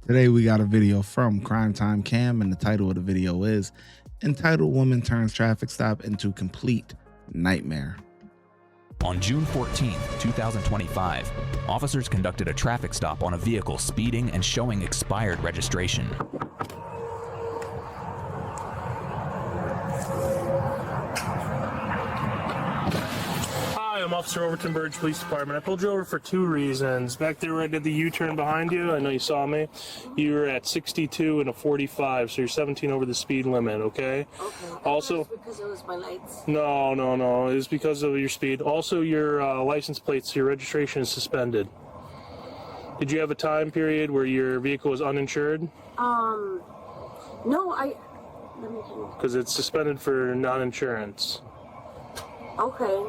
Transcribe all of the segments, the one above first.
Today we got a video from Crime Time Cam, and the title of the video is entitled "Woman Turns Traffic Stop into Complete Nightmare." On June 14, 2025, officers conducted a traffic stop on a vehicle speeding and showing expired registration. Hi, I'm Officer Overton Burge Police Department. I pulled you over for two reasons. Back there right at the U-turn behind you, I know you saw me. You were at 62 and a 45, so you're 17 over the speed limit, okay? Okay. Also, it was because it was my lights. No. It was because of your speed. Also, your license plates, your registration is suspended. Did you have a time period where your vehicle was uninsured? No, let me think. Because it's suspended for non-insurance. Okay.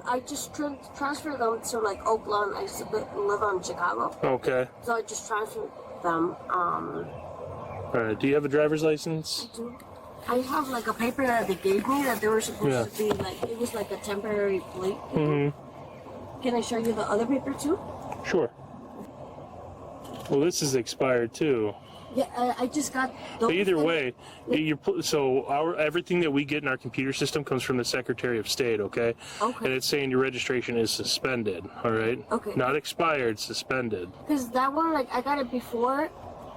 I just transferred them to like Oakland. I used to live in Chicago. Okay. So I just transferred them. All right. Do you have a driver's license? I do. I have like a paper that they gave me that they were supposed to be like, it was like a temporary plate. Mm-hmm. Can I show you the other paper too? Sure. Well, this is expired too. Yeah, I just got those. But either way, everything that we get in our computer system comes from the Secretary of State, okay? Okay. And it's saying your registration is suspended, all right? Okay. Not expired, suspended. Because that one, like, I got it before,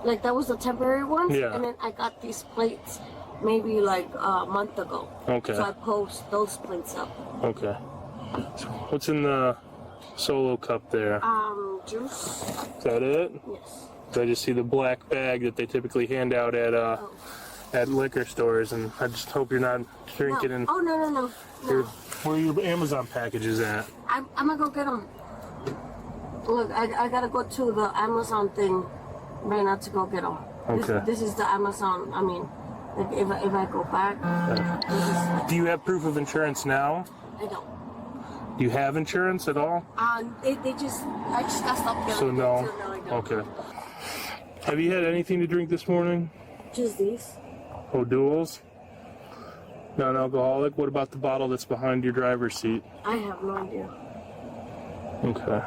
like, that was the temporary one. Yeah. And then I got these plates maybe like a month ago. Okay. So I post those plates up. Okay. So what's in the Solo cup there? Juice. Is that it? Yes. So I just see the black bag that they typically hand out at liquor stores, and I just hope you're not drinking. No. And Oh, no. where are your Amazon packages at? I'm gonna go get them. Look, I gotta go to the Amazon thing right now to go get them. Okay. This is the Amazon. I mean, like if I go back. Okay. Do you have proof of insurance now? I don't. Do you have insurance at all? I just got stopped getting So no. it, so no, I don't. Okay. Have you had anything to drink this morning? Just these. Oh, duels? Non-alcoholic? What about the bottle that's behind your driver's seat? I have no idea. Okay.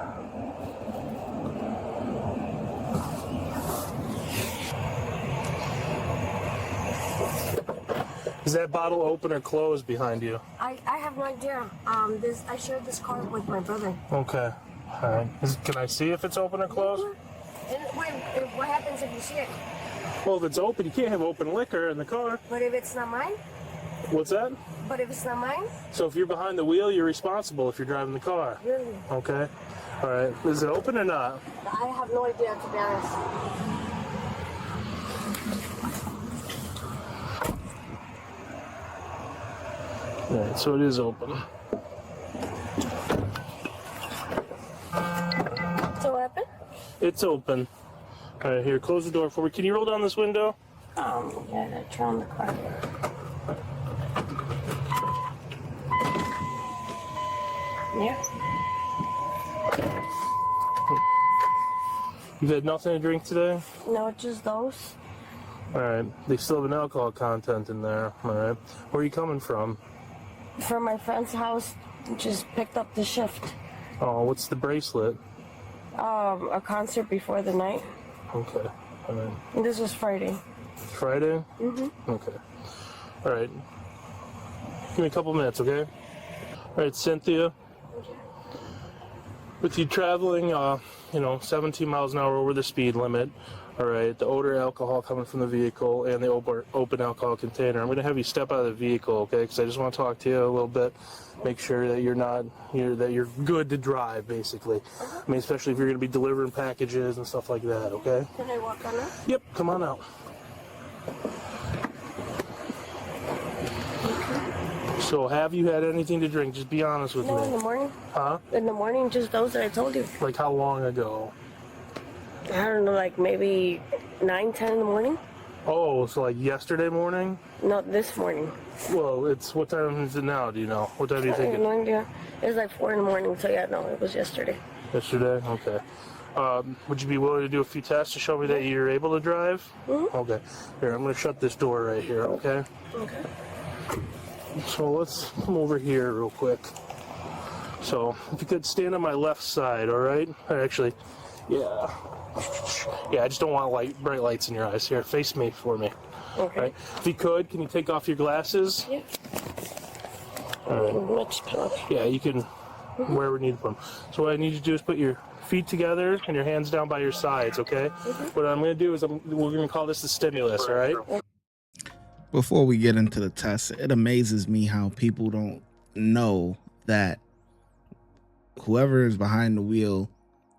Is that bottle open or closed behind you? I have no idea. I shared this car with my brother. Okay. All right. Can I see if it's open or closed? And what happens if you see it? Well, if it's open, you can't have open liquor in the car. But if it's not mine? What's that? But if it's not mine? So if you're behind the wheel, you're responsible if you're driving the car. Really? Okay. All right. Is it open or not? I have no idea, to be honest. All right. So it is open. So what happened? It's open. All right. Here, close the door for me. Can you roll down this window? Yeah, I turn on the car. Yeah. You've had nothing to drink today? No, just those. All right. They still have an alcohol content in there. All right. Where are you coming from? From my friend's house, just picked up the shift. Oh, what's the bracelet? A concert before the night. Okay. All right. And this was Friday. Friday? Mm-hmm. Okay. All right. Give me a couple minutes, okay? All right, Cynthia. With you traveling, 17 miles an hour over the speed limit, all right, the odor of alcohol coming from the vehicle and the open alcohol container. I'm going to have you step out of the vehicle, okay? Because I just want to talk to you a little bit, make sure that you're good to drive, basically. I mean, especially if you're going to be delivering packages and stuff like that, okay? Can I walk on it? Yep, come on out. So, have you had anything to drink? Just be honest with No, me. in the morning. Huh? In the morning, just those that I told you. Like how long ago? I don't know, like maybe 9, 10 in the morning? Oh, so like yesterday morning? No, this morning. Well, what time is it now? Do you know? What time do you I think have no idea. It was like 4 in the morning, so yeah, no, it was yesterday. Yesterday? Okay. Would you be willing to do a few tests to show me that you're able to drive? Mm-hmm. Okay. Here, I'm going to shut this door right here, okay? Okay. So let's come over here real quick. So if you could stand on my left side, all right? Or actually, Yeah. Yeah, I just don't want bright lights in your eyes. Here, face me for me. Okay. Right. If you could, can you take off your glasses? Yeah. All right. Much better. Yeah, you can wherever you need to put them. So what I need you to do is put your feet together and your hands down by your sides, okay? What I'm going to do is we're going to call this the stimulus, all right? Before we get into the test, it amazes me how people don't know that whoever is behind the wheel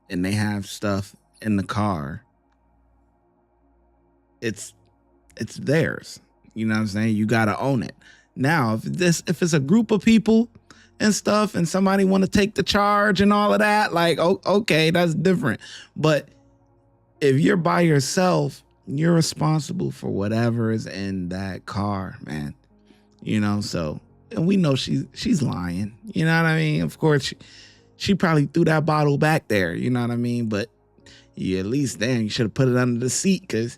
and they have stuff in the car, it's theirs. You know what I'm saying? You got to own it. Now, if it's a group of people and stuff and somebody want to take the charge and all of that, like, okay, that's different. But if you're by yourself, you're responsible for whatever is in that car, man. You know, so, and we know she's lying. You know what I mean? Of course, she probably threw that bottle back there. You know what I mean? But you at least, damn, you should have put it under the seat, because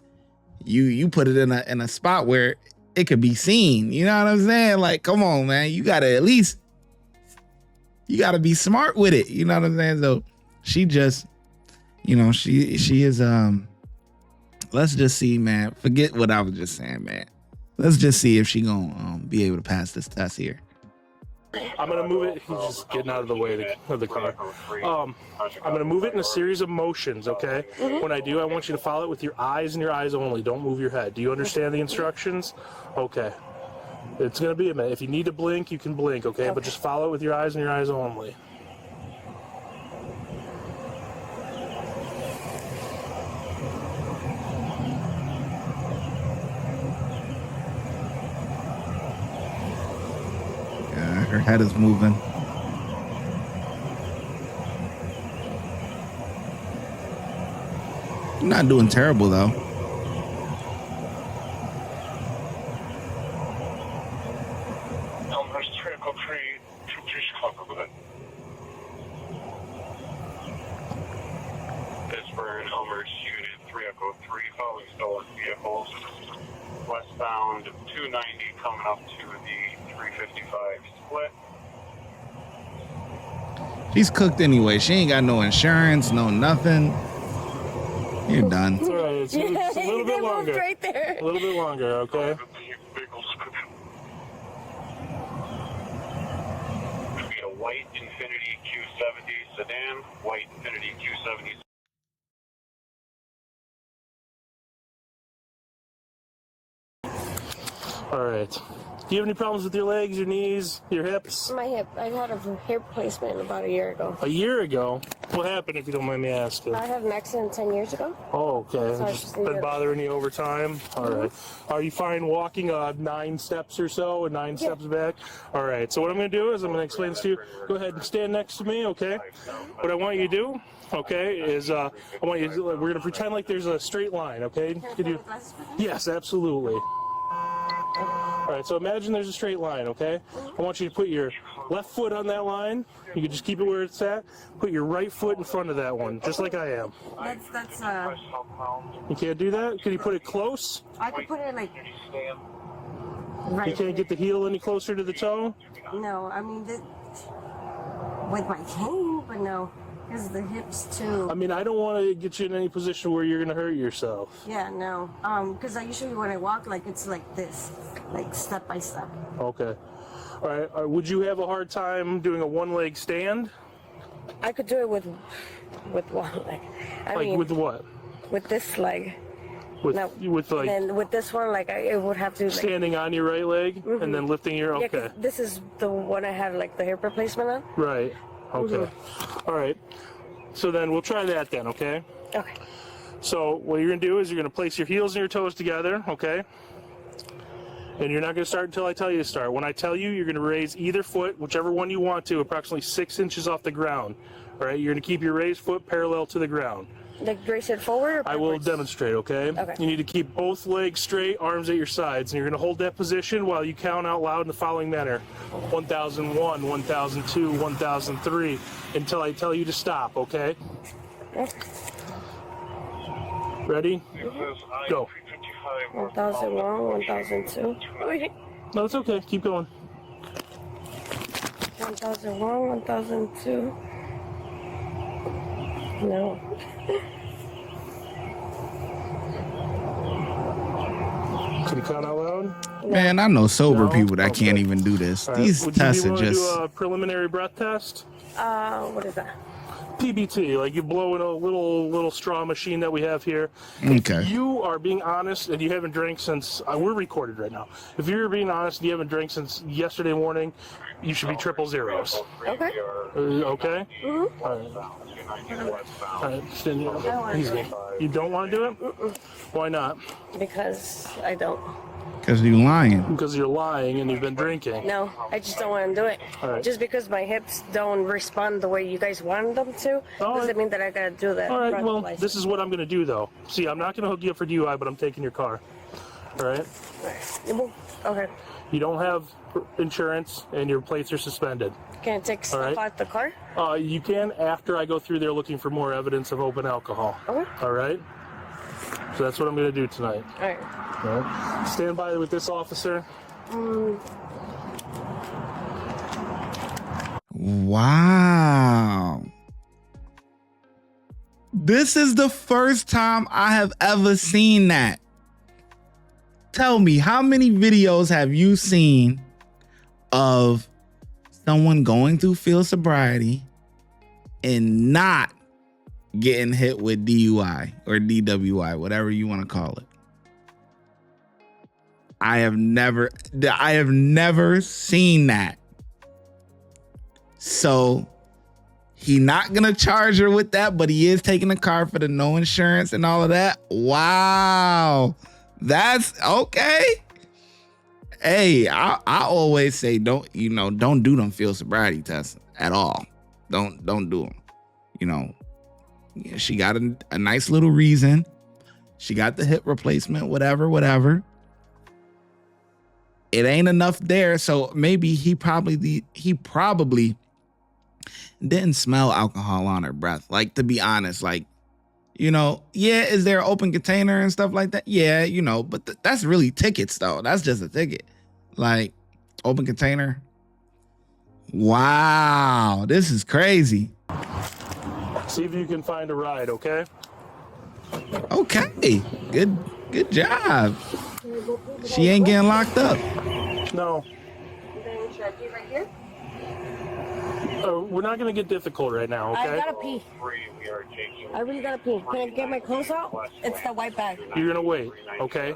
you put it in a spot where it could be seen. You know what I'm saying? Like, come on, man. You gotta at least, you gotta be smart with it. You know what I'm saying? So she just, you know, she is let's just see, man. Forget what I was just saying, man. Let's just see if she gonna be able to pass this test here. I'm going to move it. He's just getting out of the way of the car. I'm going to move it in a series of motions, okay? When I do, I want you to follow it with your eyes and your eyes only. Don't move your head. Do you understand the instructions? Okay. It's going to be a minute. If you need to blink, you can blink, okay? But just follow it with your eyes and your eyes only. Her head is moving. You're not doing terrible, though. Elmhurst 3 Echo 3, 23 Chicago, go ahead. Pittsburgh, Elmhurst Unit 3 Echo 3, following stolen vehicles. Westbound 290 coming up to the 355 split. She's cooked anyway. She ain't got no insurance, no nothing. You're done. It's all right. It's a little bit longer. Right there. A little bit longer, okay? Be a white Infiniti Q70 sedan, white Infiniti Q70. All right. Do you have any problems with your legs, your knees, your hips? My hip. I had a hip replacement about a year ago. A year ago? What happened, if you don't mind me asking? I had an accident 10 years ago. Oh, okay. So Just been bothering you over time? All right. Are you fine walking 9 steps or so and 9 steps back? All right. So what I'm going to do is I'm going to explain this to you. Go ahead and stand next to me, okay? What I want you to do, okay, is I want you to, we're going to pretend like there's a straight line, okay? Could you? Yes, absolutely. All right, so imagine there's a straight line, okay? I want you to put your left foot on that line. You can just keep it where it's at. Put your right foot in front of that one, just like I am. That's You can't do that? Could you put it close? I could put it like You right. can't get the heel any closer to the toe? No, I mean with my cane, but no, because the hips too. I mean, I don't want to get you in any position where you're going to hurt yourself. Yeah, no. Because I usually when I walk, like it's like this, like step by step. Okay. All right. Would you have a hard time doing a one-leg stand? I could do it with one leg. I Like mean, with what? with this leg. With No, with like and then with this one, like it would have to like. standing on your right leg and then lifting your Yeah, 'cause okay. this is the one I had like the hip replacement on. Right. Okay. All right. So then we'll try that then, okay? Okay. So what you're going to do is you're going to place your heels and your toes together, okay? And you're not going to start until I tell you to start. When I tell you, you're going to raise either foot, whichever one you want to, approximately 6 inches off the ground. All right? You're going to keep your raised foot parallel to the ground. Like raise it forward or I will backwards? demonstrate, okay? Okay. You need to keep both legs straight, arms at your sides, and you're going to hold that position while you count out loud in the following manner. 1001, 1002, 1003, until I tell you to stop, okay? Ready? Go. 1001, 1002. Wait. No, it's okay. Keep going. 1001, 1002. No. Can you count out loud? Man, I know sober No? people that Okay. can't even do this. All right. These Would tests you are be willing to just do a preliminary breath test? What is that? PBT, like you blow in a little straw machine that we have here. Okay. If you are being honest and you haven't drank since we're recorded right now. If you're being honest and you haven't drank since yesterday morning, you should be triple zeros. Okay. Okay. Mm-hmm. All right. All right. Stand here. Easy. You don't want to do it? Why not? Because I don't. because you lying. Because you're lying and you've been drinking. No, I just don't want to do it. All right. Just because my hips don't respond the way you guys want them to, doesn't mean that I gotta do that. All right, breath well, license. this is what I'm going to do, though. See, I'm not going to hook you up for DUI, but I'm taking your car. All right? Okay. You don't have insurance, and your plates are suspended. Can I take stuff right. out the car? You can after I go through there looking for more evidence of open alcohol. Okay. All right? So that's what I'm going to do tonight. All right. All right? Stand by with this officer. Wow. This is the first time I have ever seen that. Tell me, how many videos have you seen of someone going through field sobriety and not getting hit with DUI or DWI, whatever you want to call it? I have never seen that. So he not gonna charge her with that, but he is taking the car for the no insurance and all of that. Wow, that's okay. Hey, I always say don't do them field sobriety tests at all. Don't do them. You know, she got a nice little reason. She got the hip replacement, whatever. It ain't enough there, so maybe he probably didn't smell alcohol on her breath. Like, to be honest, like, yeah, is there an open container and stuff like that? Yeah, but that's really tickets though. That's just a ticket. Like, open container. Wow, this is crazy. See if you can find a ride, okay? Okay, good job. She ain't getting locked up. No. Should I pee right here? We're not going to get difficult right now, okay? I gotta pee. I really gotta pee. Can I get my clothes out? It's the white bag. You're going to wait, okay?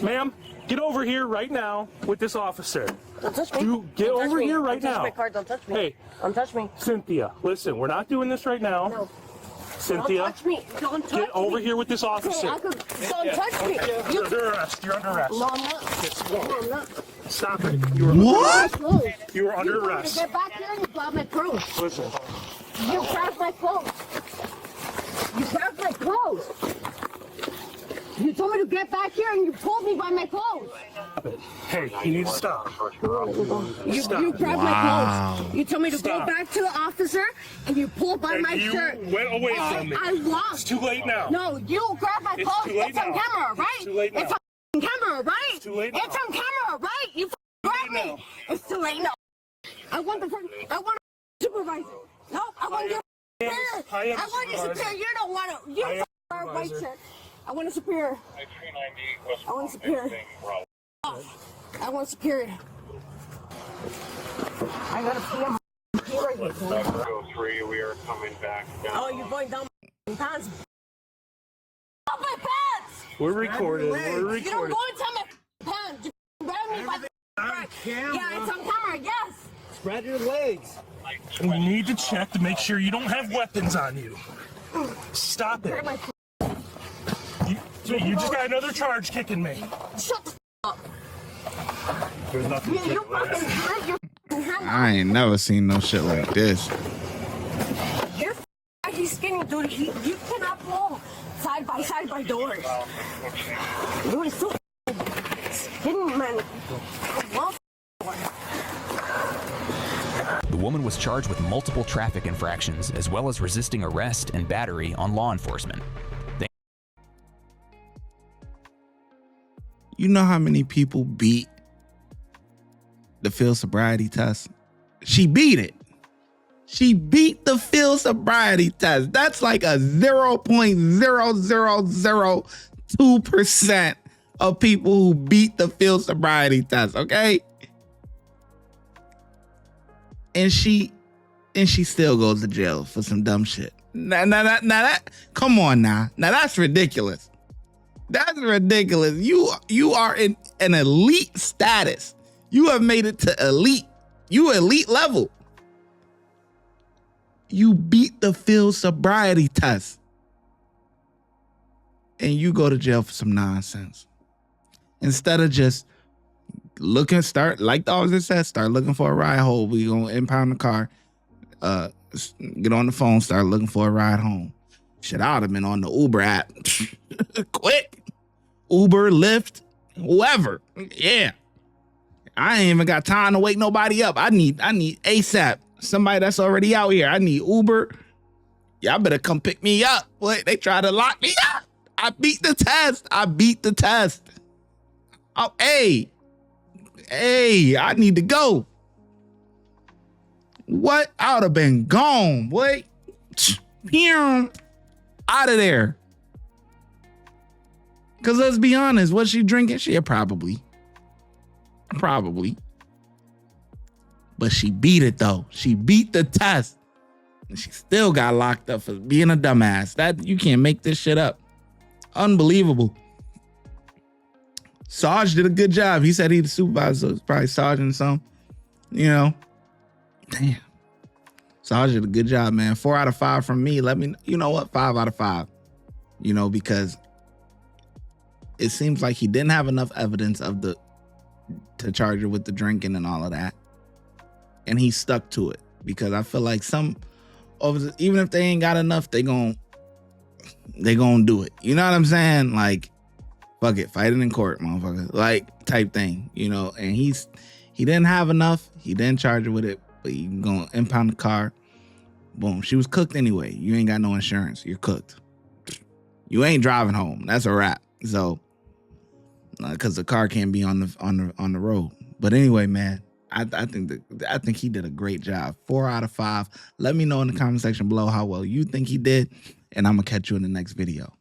Ma'am, get over here right now with this officer. Don't touch me. You get Don't touch over me. here right Don't touch now. my car. Don't touch me. Hey. Don't touch me. Cynthia, listen, we're not doing this right now. No. Cynthia, Don't touch me. Don't touch me. get over here with this officer. Okay, don't touch me. You're under arrest. You're under arrest. No, I'm not. No, I'm not. Stop it. You are What? Clothes. You are under You arrest. Get back here and you grab my clothes. Listen. You grabbed my clothes. You grabbed my clothes. You told me to get back here and you pulled me by my clothes. Hey, you need to stop. You grabbed my clothes. You told me to Stop. go back to the officer and you pulled by my You shirt. went away from me. I walked. It's too late now. No, you grabbed my It's clothes. too late It's on now. camera, right? It's too late now. It's on camera, right? It's too late now. It's on camera, right? You grabbed late me. now. It's too late now. I want a supervisor. No, I want your superior. I am I want your supervisor. superior. You don't want to. You I am are white supervisor. shirt. I want a superior. I want a superior. I want a superior. I gotta pee on my superior. 3, we are coming back down. Oh, you're going down my pants. Off my pants! We're recording. We're You don't recording. go inside my pants. You grab me by the Yeah, it's on camera, yes. Spread your legs. We need to check to make sure you don't have weapons on you. Stop it. You just got another charge kicking me. Shut the up. There's nothing to You fucking hurt your hand. I ain't never seen no shit like this. You're he's skinny, dude. You cannot pull side by doors. Dude, it's so skinny, man. Well, The woman was charged with multiple traffic infractions as well as resisting arrest and battery on law enforcement. You know how many people beat the field sobriety test? She beat it. She beat the field sobriety test. That's like a 0.0002% of people who beat the field sobriety test, okay? And she still goes to jail for some dumb shit. Now come on now. Now that's ridiculous. That's ridiculous. You are in an elite status. You have made it to elite. You elite level. You beat the field sobriety test. And you go to jail for some nonsense. Instead of just like the officer said, start looking for a ride home. We gonna impound the car. Get on the phone, start looking for a ride home. Shit, I would have been on the Uber app. Quick. Uber, Lyft, whoever. Yeah. I ain't even got time to wake nobody up. I need ASAP. Somebody that's already out here. I need Uber. Y'all better come pick me up. What? They try to lock me up. I beat the test. Oh, hey, I need to go. What? I would have been gone, boy. Out of there. Because let's be honest, was she drinking? She probably. But she beat it, though. She beat the test. And she still got locked up for being a dumbass. That you can't make this shit up. Unbelievable. Sarge did a good job. He said he the supervisor, so it's probably Sergeant or something. You know. Damn. Sarge did a good job, man. 4 out of 5 from me. Let me, you know what? 5 out of 5. You know, because it seems like he didn't have enough evidence to charge her with the drinking and all of that. And he stuck to it. Because I feel like even if they ain't got enough, they gonna do it. You know what I'm saying? Like, fuck it, fight it in court, motherfucker. Like, type thing, you know. And he didn't have enough. He didn't charge her with it, but you gonna impound the car. Boom. She was cooked anyway. You ain't got no insurance. You're cooked. You ain't driving home. That's a wrap. So, because the car can't be on the road. But anyway, man, I think he did a great job. 4 out of 5. Let me know in the comment section below how well you think he did, and I'm gonna catch you in the next video.